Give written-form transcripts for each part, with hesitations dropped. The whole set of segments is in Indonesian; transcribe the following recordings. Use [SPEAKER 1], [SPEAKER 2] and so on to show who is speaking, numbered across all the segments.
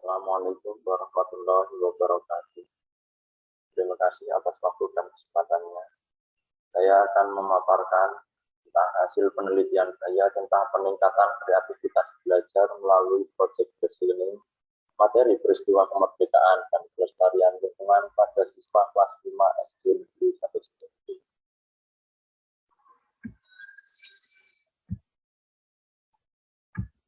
[SPEAKER 1] Assalamualaikum warahmatullahi wabarakatuh. Terima kasih atas waktu dan kesempatannya. Saya akan memaparkan tentang hasil penelitian saya tentang peningkatan kreativitas belajar melalui project based learning, materi peristiwa kemerdekaan dan pelestarian lingkungan pada siswa kelas 5 SD Negeri 1 Sidoarjo.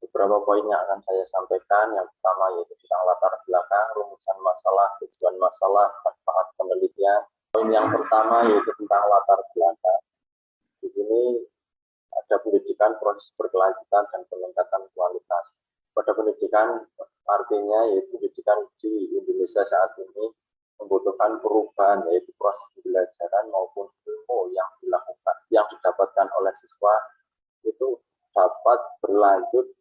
[SPEAKER 1] Beberapa poin yang akan saya sampaikan. Yang pertama yaitu tentang latar belakang, rumusan masalah, tujuan masalah, manfaat penelitian. Poin yang pertama yaitu tentang latar belakang. Di sini ada pendidikan, proses berkelanjutan, dan peningkatan kualitas. Pada pendidikan artinya yaitu pendidikan di Indonesia saat ini membutuhkan perubahan, yaitu proses pembelajaran maupun ilmu yang dilakukan, yang didapatkan oleh siswa itu dapat berlanjut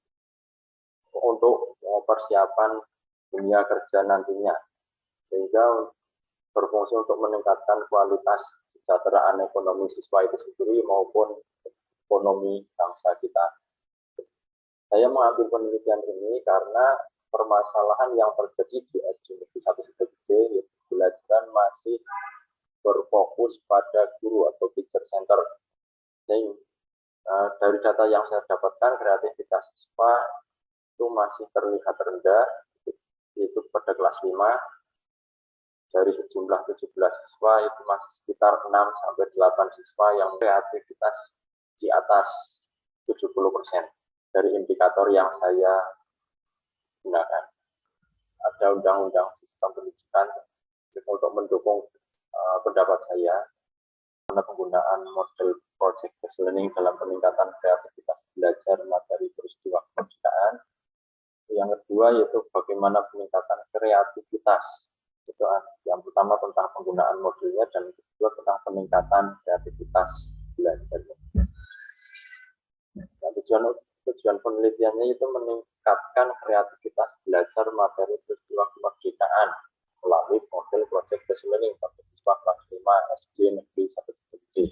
[SPEAKER 1] untuk persiapan dunia kerja nantinya, sehingga berfungsi untuk meningkatkan kualitas kesejahteraan ekonomi siswa itu sendiri maupun ekonomi bangsa kita. Saya mengambil penelitian ini karena permasalahan yang terjadi di SD Negeri 1 Sidoarjo, yaitu pembelajaran masih berfokus pada guru atau teacher center. Dari data yang saya dapatkan, kreativitas siswa itu masih terlihat rendah, yaitu pada kelas 5. Dari sejumlah 17 siswa itu masih sekitar 6-8 siswa yang kreativitas di atas 70% dari indikator yang saya gunakan. Ada undang-undang sistem pendidikan untuk mendukung pendapat saya karena penggunaan model project based learning dalam peningkatan kreativitas belajar materi peristiwa kemerdekaan. Yang kedua yaitu bagaimana peningkatan kreativitas. Itu yang pertama tentang penggunaan modelnya, dan kedua tentang peningkatan kreativitas belajar. Dan tujuan penelitiannya itu meningkatkan kreativitas belajar materi peristiwa kemerdekaan melalui model project based learning pada siswa kelas 5 SD Negeri 1 Sidoarjo.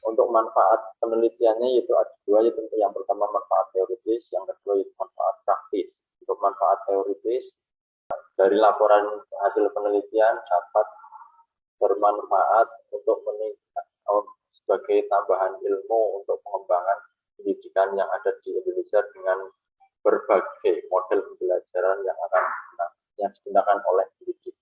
[SPEAKER 1] Untuk manfaat penelitiannya itu ada dua, yaitu yang pertama manfaat teoritis, yang kedua itu manfaat praktis. Untuk manfaat teoritis, dari laporan hasil penelitian dapat bermanfaat untuk sebagai tambahan ilmu untuk pengembangan pendidikan yang ada di Indonesia dengan berbagai model pembelajaran yang digunakan oleh pendidik.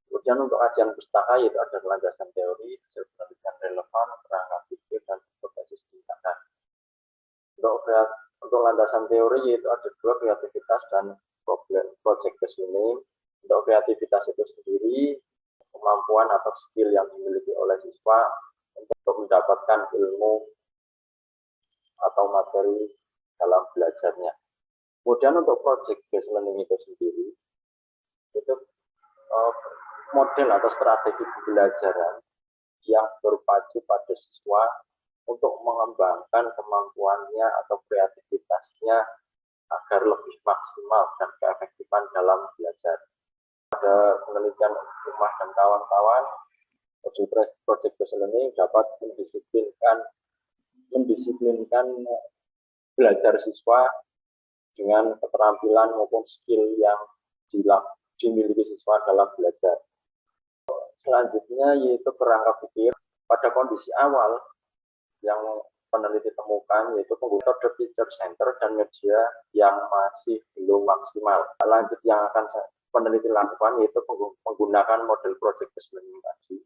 [SPEAKER 1] Kemudian untuk kajian pustaka yaitu ada landasan teori, hasil penelitian relevan, kerangka pikir, dan berbasis tindakan. Untuk landasan teori yaitu ada dua, kreativitas dan problem project based learning. Untuk kreativitas itu sendiri kemampuan atau skill yang dimiliki oleh siswa untuk mendapatkan ilmu atau materi dalam belajarnya. Kemudian untuk project based learning itu sendiri itu model atau strategi pembelajaran yang berpacu pada siswa untuk mengembangkan kemampuannya atau kreativitasnya agar lebih maksimal dan keefektifan dalam belajar. Pada penelitian rumah dan kawan-kawan, project based learning dapat mendisiplinkan belajar siswa dengan keterampilan maupun skill yang dimiliki siswa dalam belajar. Selanjutnya yaitu kerangka pikir. Pada kondisi awal yang peneliti temukan yaitu penggunaan teacher center dan media yang masih belum maksimal. Lanjut yang akan peneliti lakukan yaitu menggunakan model project based learning tadi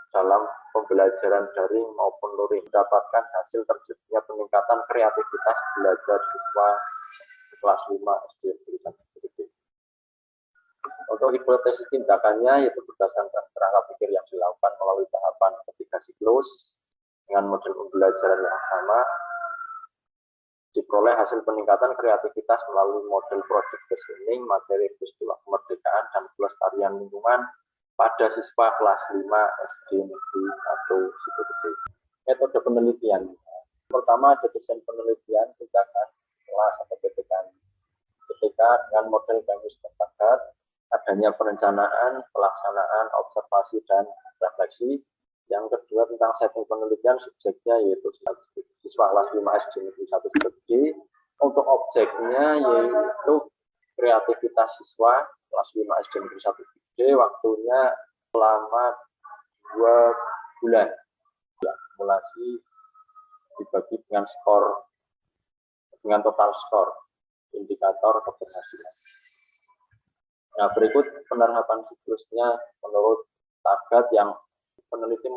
[SPEAKER 1] dalam pembelajaran daring maupun luring, mendapatkan hasil terjadinya peningkatan kreativitas belajar siswa kelas 5 SD. Untuk hipotesis tindakannya yaitu berdasarkan kerangka pikir yang dilakukan melalui tahapan ketiga siklus dengan model pembelajaran yang sama, diperoleh hasil peningkatan kreativitas melalui model project based learning, materi peristiwa kemerdekaan, dan pelestarian lingkungan pada siswa kelas 5 SD Negeri 1 Sidoarjo. Metode penelitian. Pertama ada desain penelitian tindakan kelas atau PTK. Dengan model Gambus Metagar, adanya perencanaan, pelaksanaan, observasi, dan refleksi. Yang kedua tentang setting penelitian, subjeknya yaitu siswa kelas 5 SD Negeri 1 Sidoarjo. Untuk objeknya yaitu kreativitas siswa kelas 5 SD Negeri 1 Gede, waktunya selama 2 bulan. Ya, simulasi dibagi dengan total skor indikator keberhasilan. Nah, berikut penerapan siklusnya menurut Tagat yang peneliti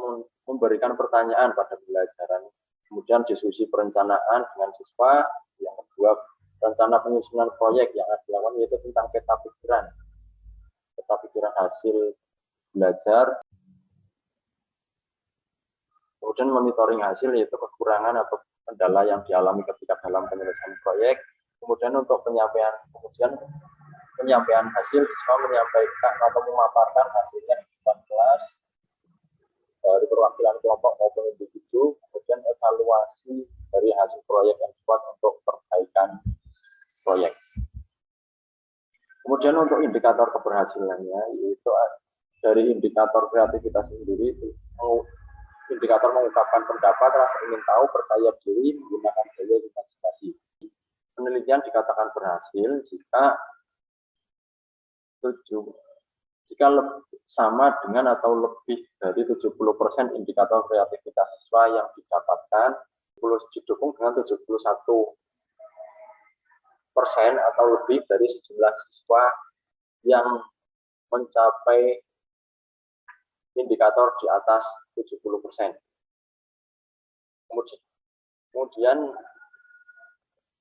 [SPEAKER 1] memberikan pertanyaan pada pembelajaran, kemudian diskusi perencanaan dengan siswa, yang kedua rencana penyusunan proyek yang ada dilakukan yaitu tentang peta pikiran hasil belajar, kemudian monitoring hasil yaitu kekurangan atau kendala yang dialami ketika dalam penyelesaian proyek, kemudian untuk penyampaian hasil, siswa menyampaikan atau memaparkan hasilnya di depan kelas dari perwakilan kelompok maupun individu, kemudian evaluasi dari hasil proyek yang dibuat untuk perbaikan proyek. Kemudian untuk indikator keberhasilannya, yaitu dari indikator kreativitas sendiri, indikator mengungkapkan pendapat, rasa ingin tahu, percaya diri, menggunakan gaya imajinasi. Penelitian dikatakan berhasil jika sama dengan atau lebih dari 70% indikator kreativitas siswa yang didapatkan didukung dengan 71% atau lebih dari sejumlah siswa yang mencapai indikator di atas 70%. Kemudian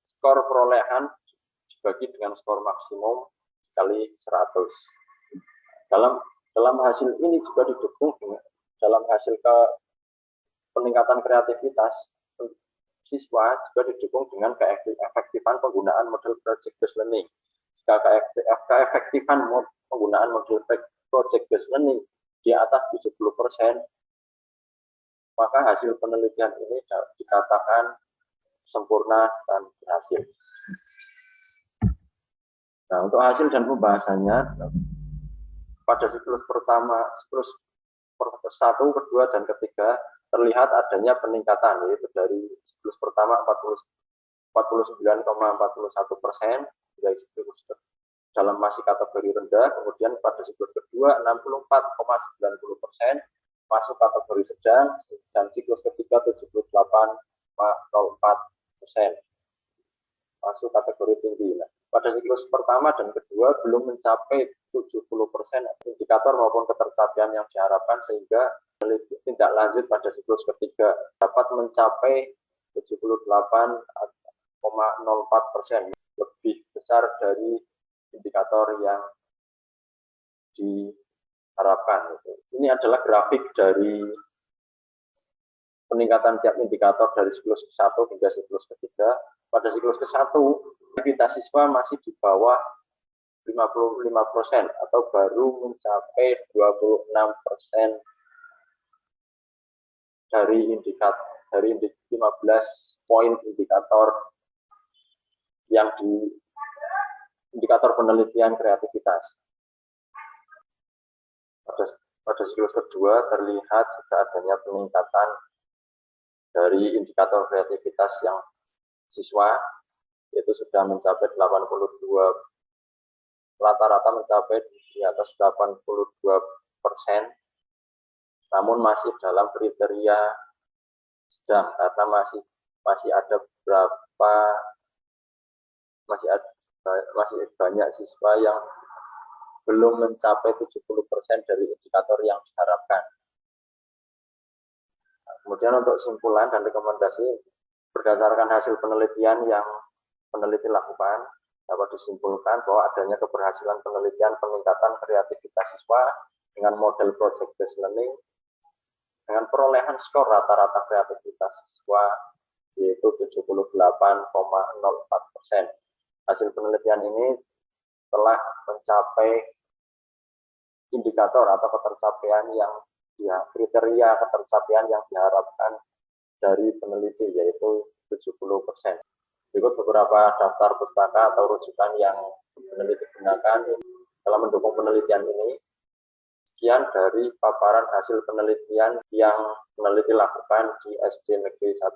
[SPEAKER 1] skor perolehan dibagi dengan skor maksimum kali 100. Dalam hasil ini juga didukung dalam hasil peningkatan kreativitas siswa juga didukung dengan keefektifan penggunaan model project based learning. Jika keefektifan penggunaan model project based learning di atas 70%, maka hasil penelitian ini dikatakan sempurna dan berhasil. Nah, untuk hasil dan pembahasannya, pada siklus pertama, siklus 1, kedua, dan ketiga, terlihat adanya peningkatan, yaitu dari siklus pertama 49,41% dalam masih kategori rendah, kemudian pada siklus kedua 64,90% masuk kategori sedang, dan siklus ketiga 78,04% masuk kategori tinggi. Nah, pada siklus pertama dan kedua belum mencapai 70% indikator maupun ketercapaian yang diharapkan, sehingga tindak lanjut pada siklus ketiga dapat mencapai 78,04%, lebih besar dari indikator yang diharapkan. Ini adalah grafik dari peningkatan tiap indikator dari siklus ke-1 hingga siklus ketiga. Pada siklus ke-1, aktivitas siswa masih di bawah 55% atau baru mencapai 26% dari 15 poin indikator yang di indikator penelitian kreativitas. Pada siklus kedua terlihat sudah adanya peningkatan dari indikator kreativitas yang siswa, yaitu sudah mencapai 82, rata-rata mencapai di atas 82%, namun masih dalam kriteria sedang karena masih ada masih banyak siswa yang belum mencapai 70% dari indikator yang diharapkan. Kemudian untuk simpulan dan rekomendasi, berdasarkan hasil penelitian yang peneliti lakukan, dapat disimpulkan bahwa adanya keberhasilan penelitian peningkatan kreativitas siswa dengan model project based learning dengan perolehan skor rata-rata kreativitas siswa yaitu 78,04%. Hasil penelitian ini telah mencapai indikator atau ketercapaian yang kriteria ketercapaian yang diharapkan dari peneliti, yaitu 70%. Berikut beberapa daftar pustaka atau rujukan yang peneliti gunakan dalam mendukung penelitian ini. Sekian dari paparan hasil penelitian yang peneliti lakukan di SD Negeri 1